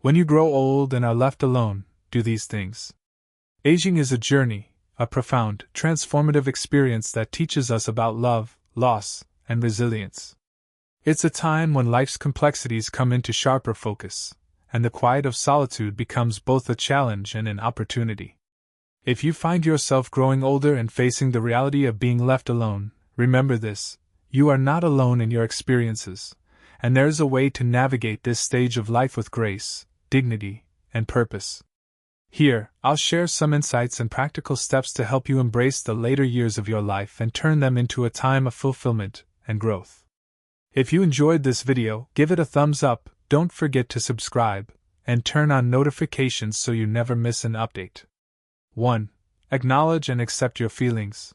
When you grow old and are left alone, do these things. Aging is a journey, a profound, transformative experience that teaches us about love, loss, and resilience. It's a time when life's complexities come into sharper focus, and the quiet of solitude becomes both a challenge and an opportunity. If you find yourself growing older and facing the reality of being left alone, remember this: you are not alone in your experiences, and there is a way to navigate this stage of life with grace, dignity, and purpose. Here, I'll share some insights and practical steps to help you embrace the later years of your life and turn them into a time of fulfillment and growth. If you enjoyed this video, give it a thumbs up, don't forget to subscribe, and turn on notifications so you never miss an update. 1. Acknowledge and accept your feelings.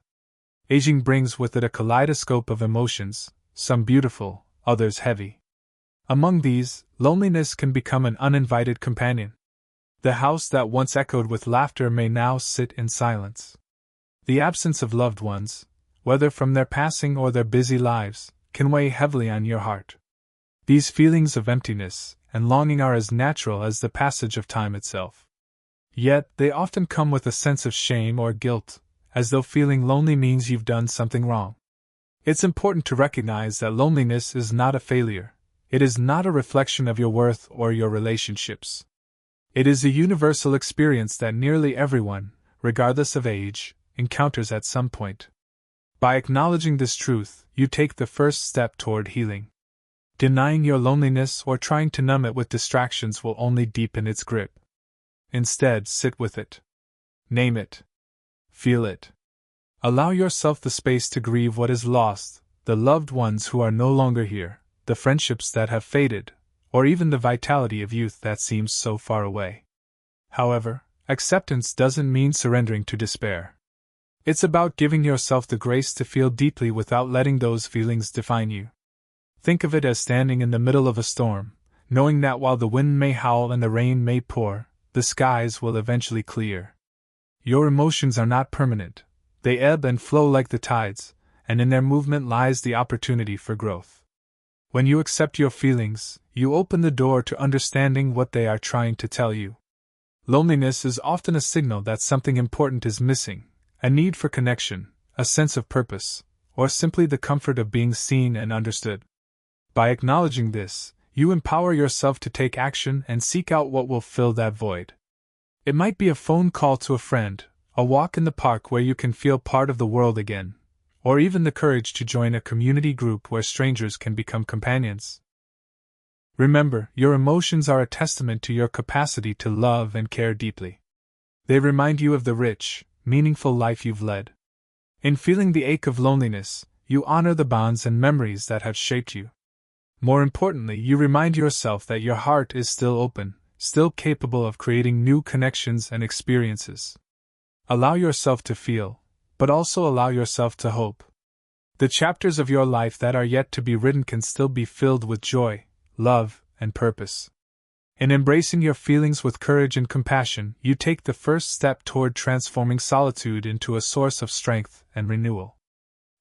Aging brings with it a kaleidoscope of emotions, some beautiful, others heavy. Among these, loneliness can become an uninvited companion. The house that once echoed with laughter may now sit in silence. The absence of loved ones, whether from their passing or their busy lives, can weigh heavily on your heart. These feelings of emptiness and longing are as natural as the passage of time itself. Yet, they often come with a sense of shame or guilt, as though feeling lonely means you've done something wrong. It's important to recognize that loneliness is not a failure. It is not a reflection of your worth or your relationships. It is a universal experience that nearly everyone, regardless of age, encounters at some point. By acknowledging this truth, you take the first step toward healing. Denying your loneliness or trying to numb it with distractions will only deepen its grip. Instead, sit with it. Name it. Feel it. Allow yourself the space to grieve what is lost, the loved ones who are no longer here, the friendships that have faded, or even the vitality of youth that seems so far away. However, acceptance doesn't mean surrendering to despair. It's about giving yourself the grace to feel deeply without letting those feelings define you. Think of it as standing in the middle of a storm, knowing that while the wind may howl and the rain may pour, the skies will eventually clear. Your emotions are not permanent. They ebb and flow like the tides, and in their movement lies the opportunity for growth. When you accept your feelings, you open the door to understanding what they are trying to tell you. Loneliness is often a signal that something important is missing, a need for connection, a sense of purpose, or simply the comfort of being seen and understood. By acknowledging this, you empower yourself to take action and seek out what will fill that void. It might be a phone call to a friend, a walk in the park where you can feel part of the world again, or even the courage to join a community group where strangers can become companions. Remember, your emotions are a testament to your capacity to love and care deeply. They remind you of the rich, meaningful life you've led. In feeling the ache of loneliness, you honor the bonds and memories that have shaped you. More importantly, you remind yourself that your heart is still open, still capable of creating new connections and experiences. Allow yourself to feel, but also allow yourself to hope. The chapters of your life that are yet to be written can still be filled with joy, love, and purpose. In embracing your feelings with courage and compassion, you take the first step toward transforming solitude into a source of strength and renewal.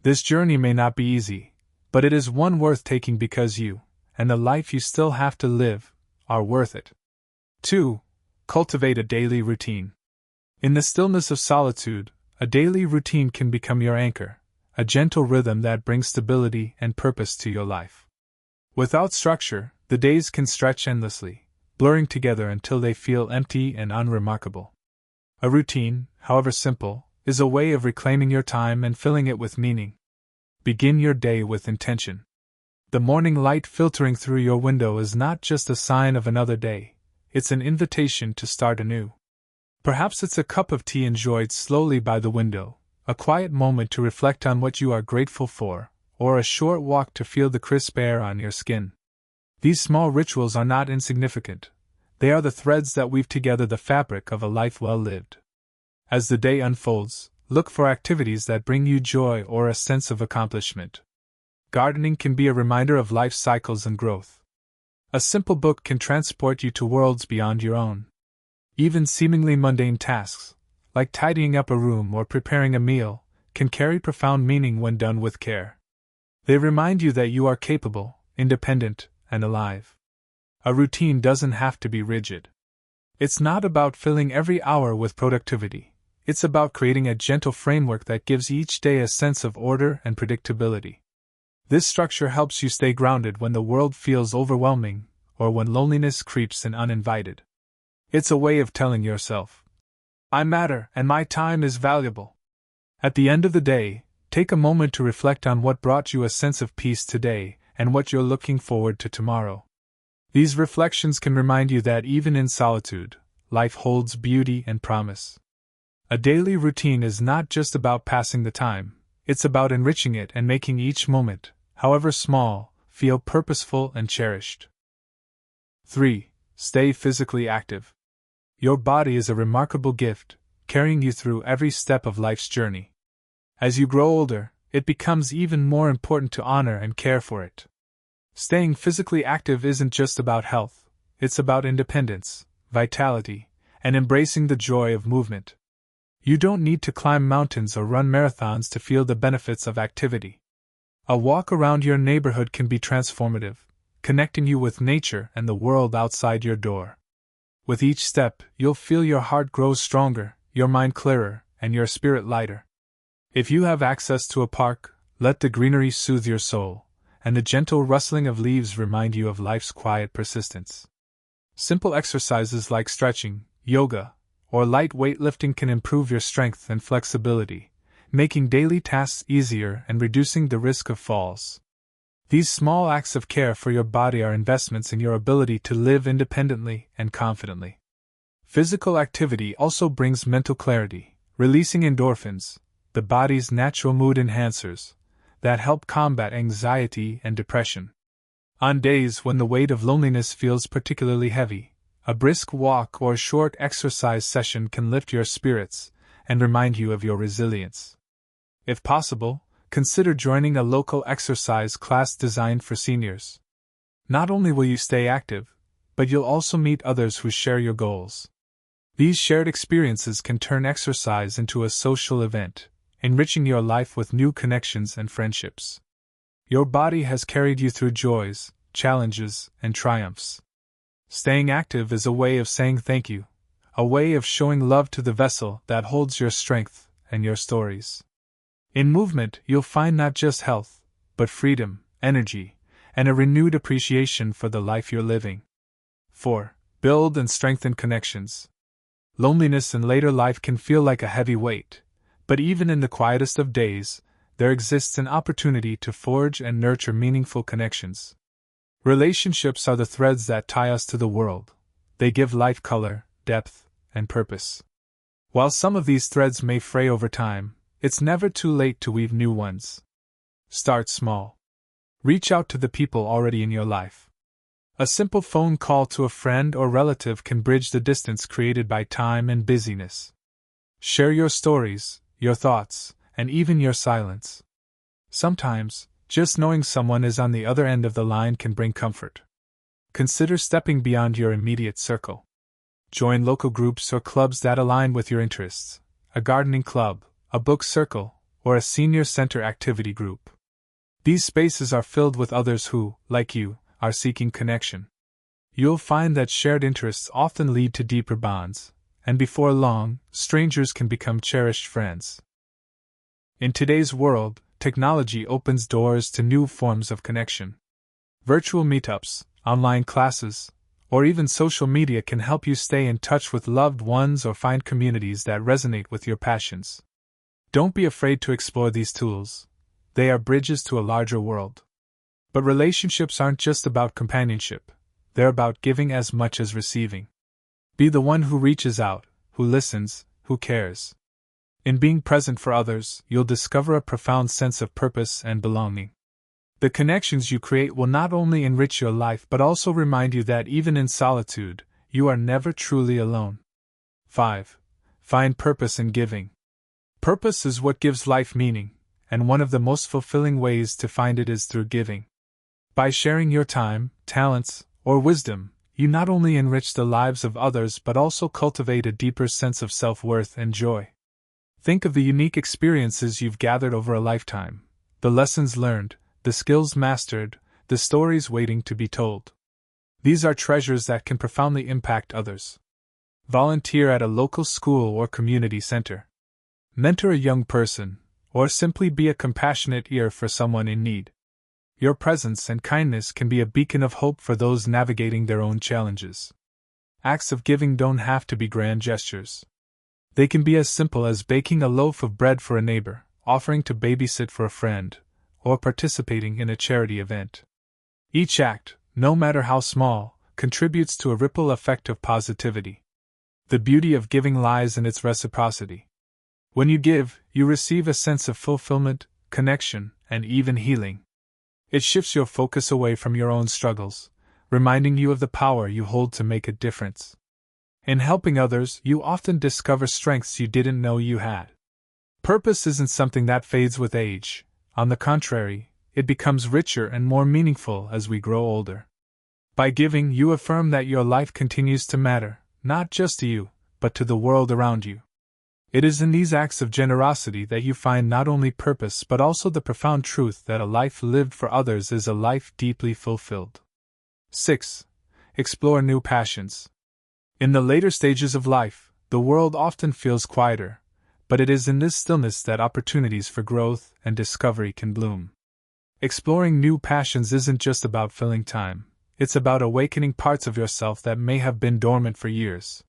This journey may not be easy, but it is one worth taking because you, and the life you still have to live, are worth it. 2. Cultivate a daily routine. In the stillness of solitude, a daily routine can become your anchor, a gentle rhythm that brings stability and purpose to your life. Without structure, the days can stretch endlessly, blurring together until they feel empty and unremarkable. A routine, however simple, is a way of reclaiming your time and filling it with meaning. Begin your day with intention. The morning light filtering through your window is not just a sign of another day, it's an invitation to start anew. Perhaps it's a cup of tea enjoyed slowly by the window, a quiet moment to reflect on what you are grateful for, or a short walk to feel the crisp air on your skin. These small rituals are not insignificant. They are the threads that weave together the fabric of a life well lived. As the day unfolds, look for activities that bring you joy or a sense of accomplishment. Gardening can be a reminder of life cycles and growth. A simple book can transport you to worlds beyond your own. Even seemingly mundane tasks, like tidying up a room or preparing a meal, can carry profound meaning when done with care. They remind you that you are capable, independent, and alive. A routine doesn't have to be rigid. It's not about filling every hour with productivity. It's about creating a gentle framework that gives each day a sense of order and predictability. This structure helps you stay grounded when the world feels overwhelming or when loneliness creeps in uninvited. It's a way of telling yourself, I matter and my time is valuable. At the end of the day, take a moment to reflect on what brought you a sense of peace today and what you're looking forward to tomorrow. These reflections can remind you that even in solitude, life holds beauty and promise. A daily routine is not just about passing the time, it's about enriching it and making each moment, however small, feel purposeful and cherished. 3. Stay physically active. Your body is a remarkable gift, carrying you through every step of life's journey. As you grow older, it becomes even more important to honor and care for it. Staying physically active isn't just about health, it's about independence, vitality, and embracing the joy of movement. You don't need to climb mountains or run marathons to feel the benefits of activity. A walk around your neighborhood can be transformative, connecting you with nature and the world outside your door. With each step, you'll feel your heart grow stronger, your mind clearer, and your spirit lighter. If you have access to a park, let the greenery soothe your soul, and the gentle rustling of leaves remind you of life's quiet persistence. Simple exercises like stretching, yoga, or light weightlifting can improve your strength and flexibility, making daily tasks easier and reducing the risk of falls. These small acts of care for your body are investments in your ability to live independently and confidently. Physical activity also brings mental clarity, releasing endorphins, the body's natural mood enhancers, that help combat anxiety and depression. On days when the weight of loneliness feels particularly heavy, a brisk walk or short exercise session can lift your spirits and remind you of your resilience. If possible, consider joining a local exercise class designed for seniors. Not only will you stay active, but you'll also meet others who share your goals. These shared experiences can turn exercise into a social event, enriching your life with new connections and friendships. Your body has carried you through joys, challenges, and triumphs. Staying active is a way of saying thank you, a way of showing love to the vessel that holds your strength and your stories. In movement, you'll find not just health, but freedom, energy, and a renewed appreciation for the life you're living. 4. Build and strengthen connections. Loneliness in later life can feel like a heavy weight, but even in the quietest of days, there exists an opportunity to forge and nurture meaningful connections. Relationships are the threads that tie us to the world. They give life color, depth, and purpose. While some of these threads may fray over time, it's never too late to weave new ones. Start small. Reach out to the people already in your life. A simple phone call to a friend or relative can bridge the distance created by time and busyness. Share your stories, your thoughts, and even your silence. Sometimes, just knowing someone is on the other end of the line can bring comfort. Consider stepping beyond your immediate circle. Join local groups or clubs that align with your interests, a gardening club, a book circle, or a senior center activity group. These spaces are filled with others who, like you, are seeking connection. You'll find that shared interests often lead to deeper bonds, and before long, strangers can become cherished friends. In today's world, technology opens doors to new forms of connection. Virtual meetups, online classes, or even social media can help you stay in touch with loved ones or find communities that resonate with your passions. Don't be afraid to explore these tools. They are bridges to a larger world. But relationships aren't just about companionship. They're about giving as much as receiving. Be the one who reaches out, who listens, who cares. In being present for others, you'll discover a profound sense of purpose and belonging. The connections you create will not only enrich your life but also remind you that even in solitude, you are never truly alone. 5. Find purpose in giving. Purpose is what gives life meaning, and one of the most fulfilling ways to find it is through giving. By sharing your time, talents, or wisdom, you not only enrich the lives of others but also cultivate a deeper sense of self-worth and joy. Think of the unique experiences you've gathered over a lifetime, the lessons learned, the skills mastered, the stories waiting to be told. These are treasures that can profoundly impact others. Volunteer at a local school or community center. Mentor a young person, or simply be a compassionate ear for someone in need. Your presence and kindness can be a beacon of hope for those navigating their own challenges. Acts of giving don't have to be grand gestures. They can be as simple as baking a loaf of bread for a neighbor, offering to babysit for a friend, or participating in a charity event. Each act, no matter how small, contributes to a ripple effect of positivity. The beauty of giving lies in its reciprocity. When you give, you receive a sense of fulfillment, connection, and even healing. It shifts your focus away from your own struggles, reminding you of the power you hold to make a difference. In helping others, you often discover strengths you didn't know you had. Purpose isn't something that fades with age. On the contrary, it becomes richer and more meaningful as we grow older. By giving, you affirm that your life continues to matter, not just to you, but to the world around you. It is in these acts of generosity that you find not only purpose but also the profound truth that a life lived for others is a life deeply fulfilled. 6. Explore new passions. In the later stages of life, the world often feels quieter, but it is in this stillness that opportunities for growth and discovery can bloom. Exploring new passions isn't just about filling time, it's about awakening parts of yourself that may have been dormant for years.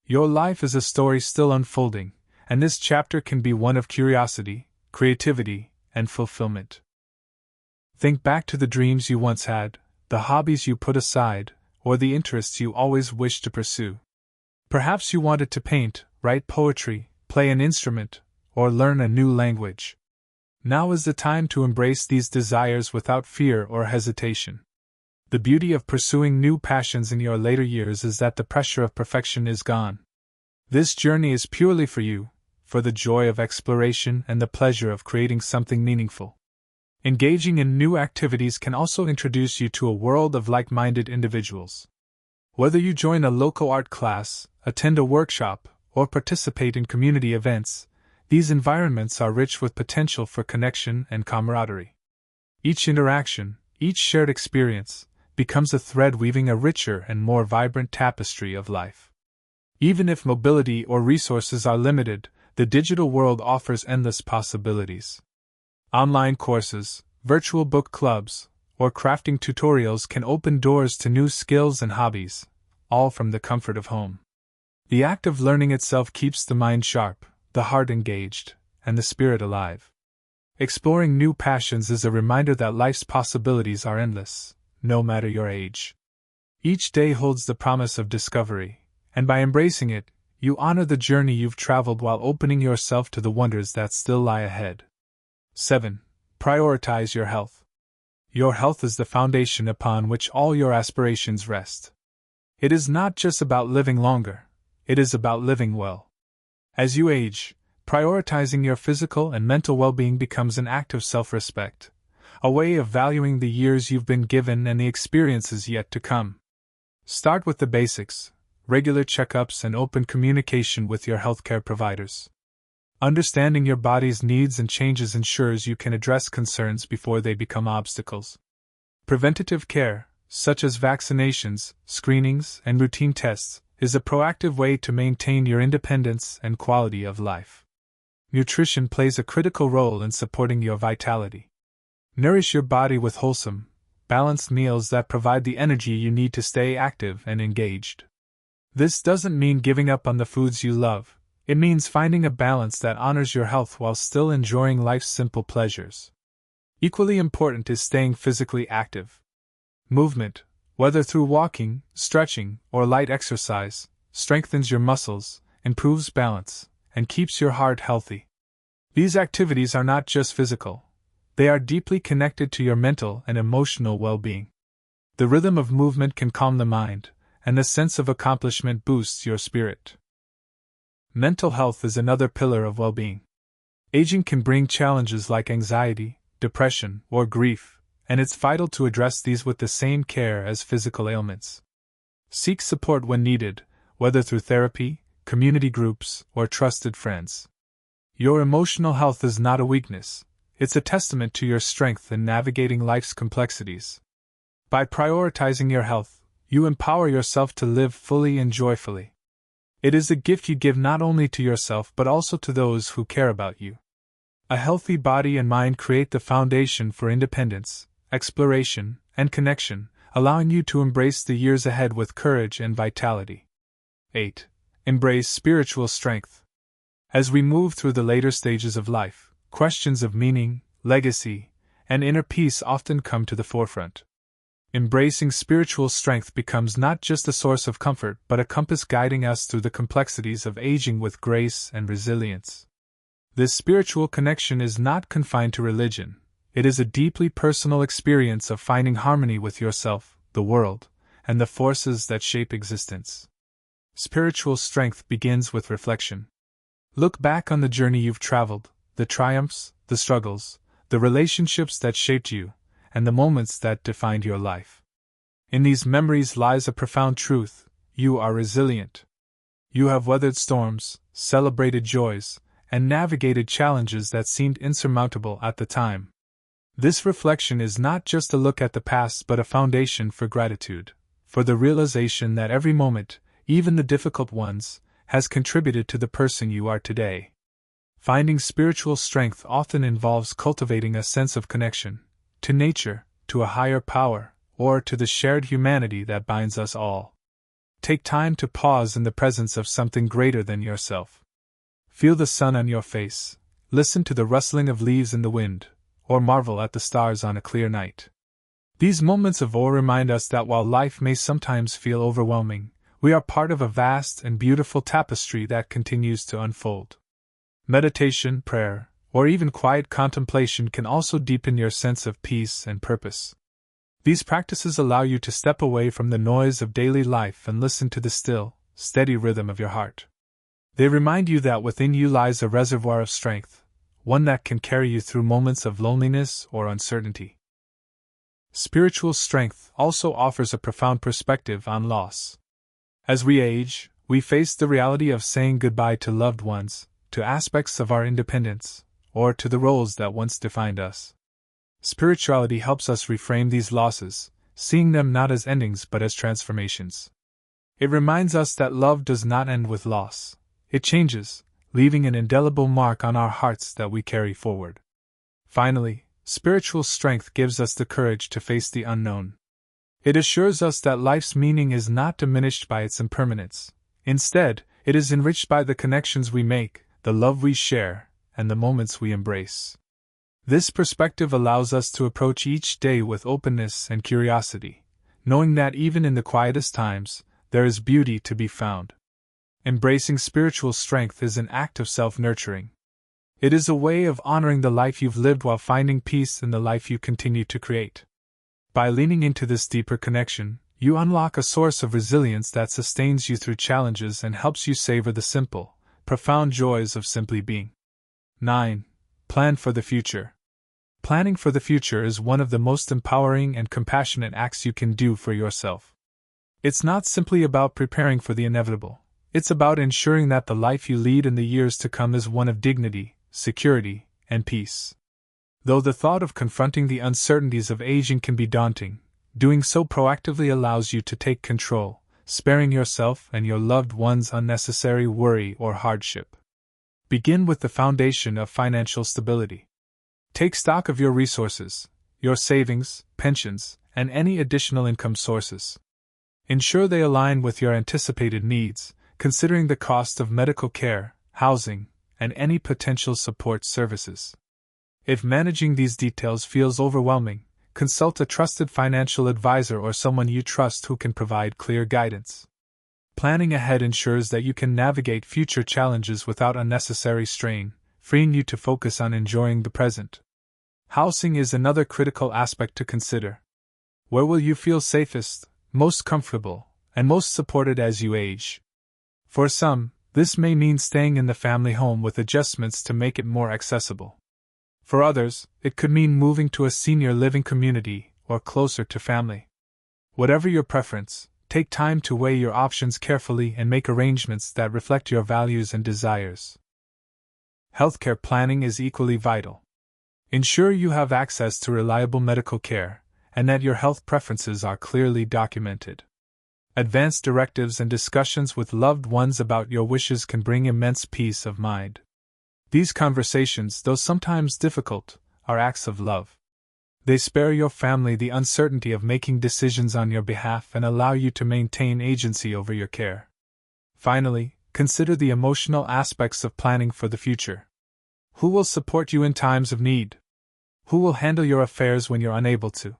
Your life is a story still unfolding, and this chapter can be one of curiosity, creativity, and fulfillment. Think back to the dreams you once had, the hobbies you put aside, or the interests you always wished to pursue. Perhaps you wanted to paint, write poetry, play an instrument, or learn a new language. Now is the time to embrace these desires without fear or hesitation. The beauty of pursuing new passions in your later years is that the pressure of perfection is gone. This journey is purely for you, for the joy of exploration and the pleasure of creating something meaningful. Engaging in new activities can also introduce you to a world of like-minded individuals. Whether you join a local art class, attend a workshop, or participate in community events, these environments are rich with potential for connection and camaraderie. Each interaction, each shared experience, becomes a thread weaving a richer and more vibrant tapestry of life. Even if mobility or resources are limited, the digital world offers endless possibilities. Online courses, virtual book clubs, or crafting tutorials can open doors to new skills and hobbies, all from the comfort of home. The act of learning itself keeps the mind sharp, the heart engaged, and the spirit alive. Exploring new passions is a reminder that life's possibilities are endless, no matter your age. Each day holds the promise of discovery, and by embracing it, you honor the journey you've traveled while opening yourself to the wonders that still lie ahead. 7. Prioritize your health. Your health is the foundation upon which all your aspirations rest. It is not just about living longer, it is about living well. As you age, prioritizing your physical and mental well-being becomes an act of self-respect, a way of valuing the years you've been given and the experiences yet to come. Start with the basics: regular checkups and open communication with your healthcare providers. Understanding your body's needs and changes ensures you can address concerns before they become obstacles. Preventative care, such as vaccinations, screenings, and routine tests, is a proactive way to maintain your independence and quality of life. Nutrition plays a critical role in supporting your vitality. Nourish your body with wholesome, balanced meals that provide the energy you need to stay active and engaged. This doesn't mean giving up on the foods you love. It means finding a balance that honors your health while still enjoying life's simple pleasures. Equally important is staying physically active. Movement, whether through walking, stretching, or light exercise, strengthens your muscles, improves balance, and keeps your heart healthy. These activities are not just physical, they are deeply connected to your mental and emotional well-being. The rhythm of movement can calm the mind, and the sense of accomplishment boosts your spirit. Mental health is another pillar of well-being. Aging can bring challenges like anxiety, depression, or grief, and it's vital to address these with the same care as physical ailments. Seek support when needed, whether through therapy, community groups, or trusted friends. Your emotional health is not a weakness, it's a testament to your strength in navigating life's complexities. By prioritizing your health, you empower yourself to live fully and joyfully. It is a gift you give not only to yourself but also to those who care about you. A healthy body and mind create the foundation for independence, exploration, and connection, allowing you to embrace the years ahead with courage and vitality. 8. Embrace spiritual strength. As we move through the later stages of life, questions of meaning, legacy, and inner peace often come to the forefront. Embracing spiritual strength becomes not just a source of comfort but a compass guiding us through the complexities of aging with grace and resilience. This spiritual connection is not confined to religion. It is a deeply personal experience of finding harmony with yourself, the world, and the forces that shape existence. Spiritual strength begins with reflection. Look back on the journey you've traveled, the triumphs, the struggles, the relationships that shaped you, and the moments that defined your life. In these memories lies a profound truth: you are resilient. You have weathered storms, celebrated joys, and navigated challenges that seemed insurmountable at the time. This reflection is not just a look at the past but a foundation for gratitude, for the realization that every moment, even the difficult ones, has contributed to the person you are today. Finding spiritual strength often involves cultivating a sense of connection, to nature, to a higher power, or to the shared humanity that binds us all. Take time to pause in the presence of something greater than yourself. Feel the sun on your face, listen to the rustling of leaves in the wind, or marvel at the stars on a clear night. These moments of awe remind us that while life may sometimes feel overwhelming, we are part of a vast and beautiful tapestry that continues to unfold. Meditation, prayer, or even quiet contemplation can also deepen your sense of peace and purpose. These practices allow you to step away from the noise of daily life and listen to the still, steady rhythm of your heart. They remind you that within you lies a reservoir of strength, one that can carry you through moments of loneliness or uncertainty. Spiritual strength also offers a profound perspective on loss. As we age, we face the reality of saying goodbye to loved ones, to aspects of our independence, or to the roles that once defined us. Spirituality helps us reframe these losses, seeing them not as endings but as transformations. It reminds us that love does not end with loss. It changes, leaving an indelible mark on our hearts that we carry forward. Finally, spiritual strength gives us the courage to face the unknown. It assures us that life's meaning is not diminished by its impermanence. Instead, it is enriched by the connections we make, the love we share, and the moments we embrace. This perspective allows us to approach each day with openness and curiosity, knowing that even in the quietest times, there is beauty to be found. Embracing spiritual strength is an act of self-nurturing. It is a way of honoring the life you've lived while finding peace in the life you continue to create. By leaning into this deeper connection, you unlock a source of resilience that sustains you through challenges and helps you savor the simple, profound joys of simply being. 9. Plan for the future. Planning for the future is one of the most empowering and compassionate acts you can do for yourself. It's not simply about preparing for the inevitable. It's about ensuring that the life you lead in the years to come is one of dignity, security, and peace. Though the thought of confronting the uncertainties of aging can be daunting, doing so proactively allows you to take control, sparing yourself and your loved ones unnecessary worry or hardship. Begin with the foundation of financial stability. Take stock of your resources, your savings, pensions, and any additional income sources. Ensure they align with your anticipated needs, considering the cost of medical care, housing, and any potential support services. If managing these details feels overwhelming, consult a trusted financial advisor or someone you trust who can provide clear guidance. Planning ahead ensures that you can navigate future challenges without unnecessary strain, freeing you to focus on enjoying the present. Housing is another critical aspect to consider. Where will you feel safest, most comfortable, and most supported as you age? For some, this may mean staying in the family home with adjustments to make it more accessible. For others, it could mean moving to a senior living community or closer to family. Whatever your preference, take time to weigh your options carefully and make arrangements that reflect your values and desires. Healthcare planning is equally vital. Ensure you have access to reliable medical care, and that your health preferences are clearly documented. Advanced directives and discussions with loved ones about your wishes can bring immense peace of mind. These conversations, though sometimes difficult, are acts of love. They spare your family the uncertainty of making decisions on your behalf and allow you to maintain agency over your care. Finally, consider the emotional aspects of planning for the future. Who will support you in times of need? Who will handle your affairs when you're unable to?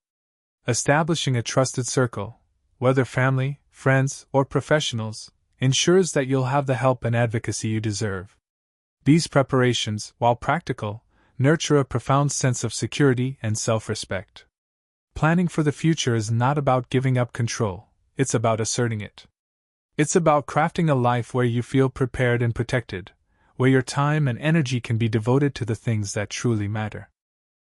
Establishing a trusted circle, whether family, friends, or professionals, ensures that you'll have the help and advocacy you deserve. These preparations, while practical, nurture a profound sense of security and self-respect. Planning for the future is not about giving up control, it's about asserting it. It's about crafting a life where you feel prepared and protected, where your time and energy can be devoted to the things that truly matter.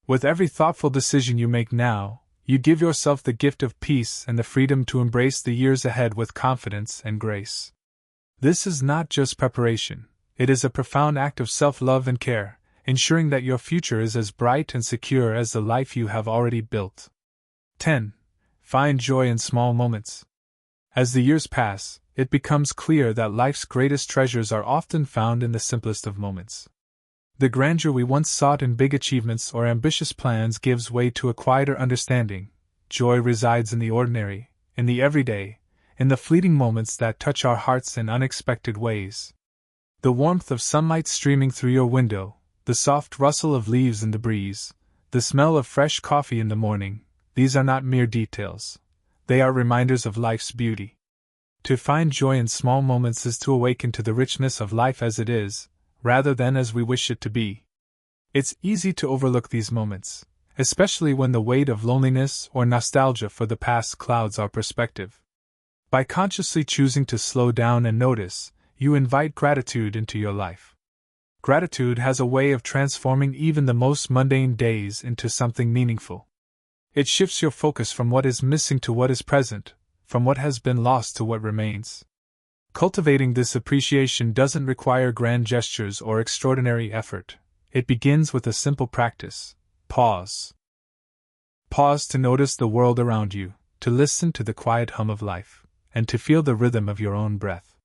With every thoughtful decision you make now, you give yourself the gift of peace and the freedom to embrace the years ahead with confidence and grace. This is not just preparation, it is a profound act of self-love and care, ensuring that your future is as bright and secure as the life you have already built. 10. Find joy in small moments. As the years pass, it becomes clear that life's greatest treasures are often found in the simplest of moments. The grandeur we once sought in big achievements or ambitious plans gives way to a quieter understanding. Joy resides in the ordinary, in the everyday, in the fleeting moments that touch our hearts in unexpected ways. The warmth of sunlight streaming through your window, the soft rustle of leaves in the breeze, the smell of fresh coffee in the morning, these are not mere details. They are reminders of life's beauty. To find joy in small moments is to awaken to the richness of life as it is, rather than as we wish it to be. It's easy to overlook these moments, especially when the weight of loneliness or nostalgia for the past clouds our perspective. By consciously choosing to slow down and notice, you invite gratitude into your life. Gratitude has a way of transforming even the most mundane days into something meaningful. It shifts your focus from what is missing to what is present, from what has been lost to what remains. Cultivating this appreciation doesn't require grand gestures or extraordinary effort. It begins with a simple practice: pause. Pause to notice the world around you, to listen to the quiet hum of life, and to feel the rhythm of your own breath.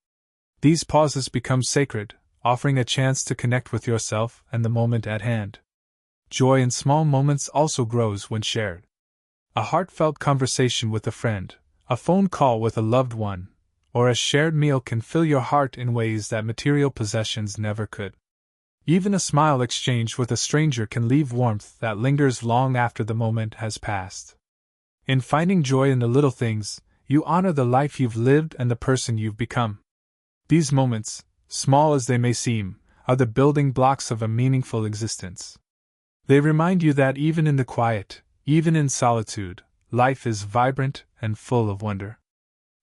These pauses become sacred, offering a chance to connect with yourself and the moment at hand. Joy in small moments also grows when shared. A heartfelt conversation with a friend, a phone call with a loved one, or a shared meal can fill your heart in ways that material possessions never could. Even a smile exchanged with a stranger can leave warmth that lingers long after the moment has passed. In finding joy in the little things, you honor the life you've lived and the person you've become. These moments, small as they may seem, are the building blocks of a meaningful existence. They remind you that even in the quiet, even in solitude, life is vibrant and full of wonder.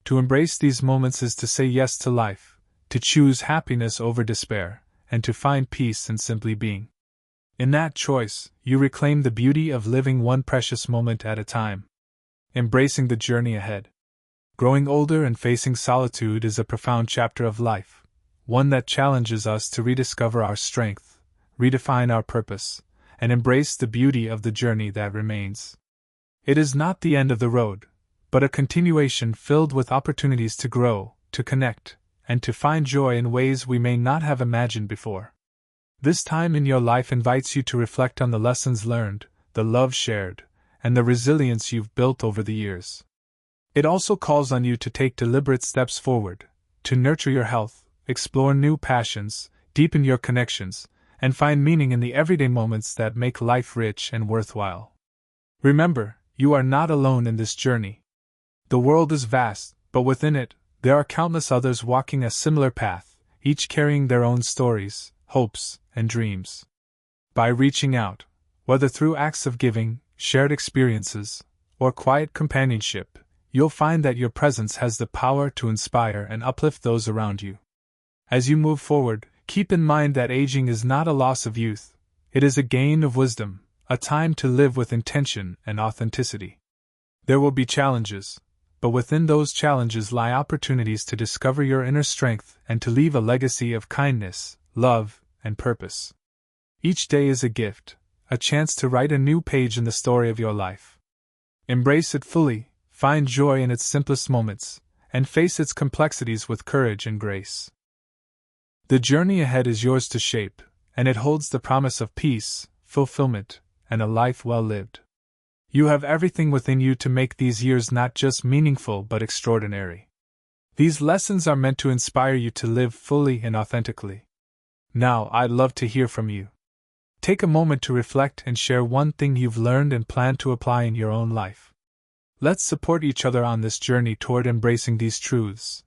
To embrace these moments is to say yes to life, to choose happiness over despair, and to find peace in simply being. In that choice, you reclaim the beauty of living one precious moment at a time. Embracing the journey ahead. Growing older and facing solitude is a profound chapter of life, one that challenges us to rediscover our strength, redefine our purpose, and embrace the beauty of the journey that remains. It is not the end of the road, but a continuation filled with opportunities to grow, to connect, and to find joy in ways we may not have imagined before. This time in your life invites you to reflect on the lessons learned, the love shared, and the resilience you've built over the years. It also calls on you to take deliberate steps forward, to nurture your health, explore new passions, deepen your connections, and find meaning in the everyday moments that make life rich and worthwhile. Remember, you are not alone in this journey. The world is vast, but within it, there are countless others walking a similar path, each carrying their own stories, hopes, and dreams. By reaching out, whether through acts of giving, shared experiences, or quiet companionship, you'll find that your presence has the power to inspire and uplift those around you. As you move forward, keep in mind that aging is not a loss of youth, it is a gain of wisdom, a time to live with intention and authenticity. There will be challenges, but within those challenges lie opportunities to discover your inner strength and to leave a legacy of kindness, love, and purpose. Each day is a gift, a chance to write a new page in the story of your life. Embrace it fully, find joy in its simplest moments, and face its complexities with courage and grace. The journey ahead is yours to shape, and it holds the promise of peace, fulfillment, and a life well lived. You have everything within you to make these years not just meaningful but extraordinary. These lessons are meant to inspire you to live fully and authentically. Now, I'd love to hear from you. Take a moment to reflect and share one thing you've learned and plan to apply in your own life. Let's support each other on this journey toward embracing these truths.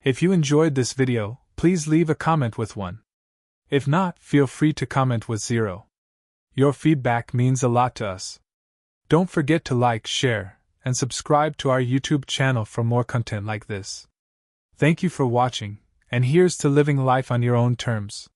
If you enjoyed this video, please leave a comment with 1. If not, feel free to comment with 0. Your feedback means a lot to us. Don't forget to like, share, and subscribe to our YouTube channel for more content like this. Thank you for watching, and here's to living life on your own terms.